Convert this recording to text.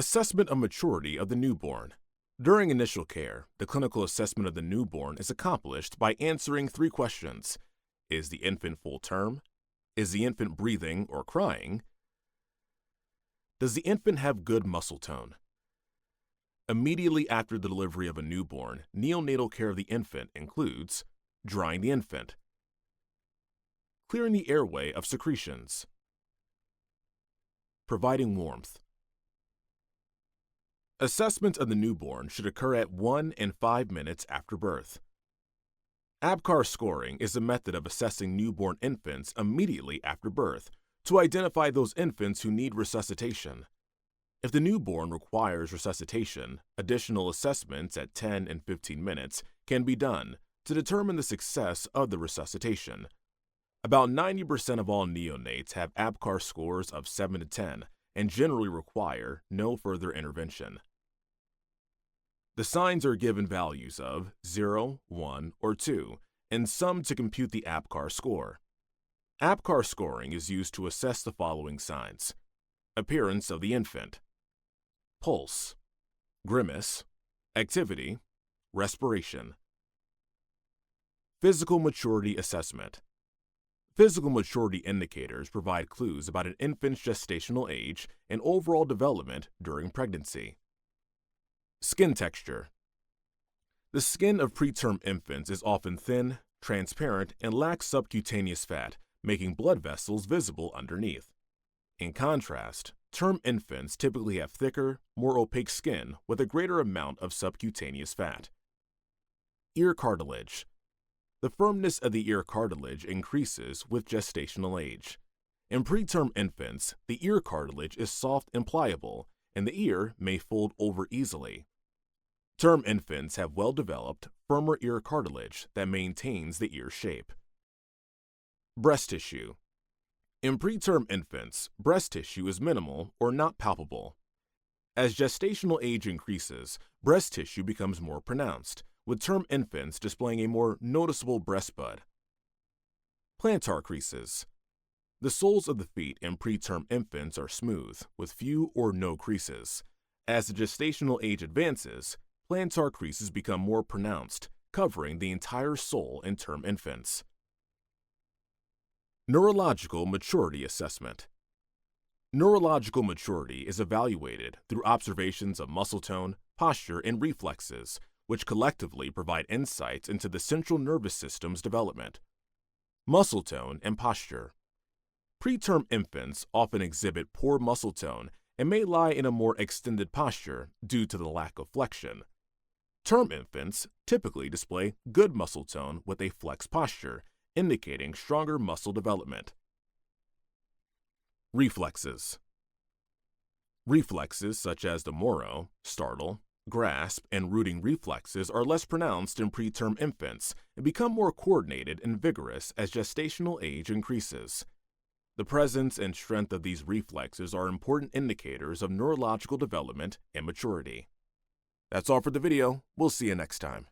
Assessment of maturity of the newborn. During initial care, the clinical assessment of the newborn is accomplished by answering 3 questions. Is the infant full term? Is the infant breathing or crying? Does the infant have good muscle tone? Immediately after the delivery of a newborn, neonatal care of the infant includes drying the infant, clearing the airway of secretions, providing warmth. Assessment of the newborn should occur at 1 and 5 minutes after birth. ABCAR scoring is a method of assessing newborn infants immediately after birth to identify those infants who need resuscitation. If the newborn requires resuscitation, additional assessments at 10 and 15 minutes can be done to determine the success of the resuscitation. About 90% of all neonates have ABCAR scores of 7 to 10 and generally require no further intervention. The signs are given values of 0, 1, or 2, and some to compute the ABCAR score. ABCAR scoring is used to assess the following signs: appearance of the infant, pulse, grimace, activity, respiration. Physical maturity assessment. Physical maturity indicators provide clues about an infant's gestational age and overall development during pregnancy. Skin texture. The skin of preterm infants is often thin, transparent, and lacks subcutaneous fat, making blood vessels visible underneath. In contrast, term infants typically have thicker, more opaque skin with a greater amount of subcutaneous fat. Ear cartilage. The firmness of the ear cartilage increases with gestational age. In preterm infants, the ear cartilage is soft and pliable, and the ear may fold over easily. Term infants have well-developed, firmer ear cartilage that maintains the ear shape. Breast tissue. In preterm infants, breast tissue is minimal or not palpable. As gestational age increases, breast tissue becomes more pronounced, with term infants displaying a more noticeable breast bud. Plantar creases. The soles of the feet in preterm infants are smooth, with few or no creases. As the gestational age advances, plantar creases become more pronounced, covering the entire sole in term infants. Neurological maturity assessment. Neurological maturity is evaluated through observations of muscle tone, posture, and reflexes, which collectively provide insights into the central nervous system's development. Muscle tone and posture. Preterm infants often exhibit poor muscle tone and may lie in a more extended posture due to the lack of flexion. Term infants typically display good muscle tone with a flexed posture, indicating stronger muscle development. Reflexes. Reflexes such as the Moro, startle, grasp, and rooting reflexes are less pronounced in preterm infants and become more coordinated and vigorous as gestational age increases. The presence and strength of these reflexes are important indicators of neurological development and maturity. That's all for the video. We'll see you next time.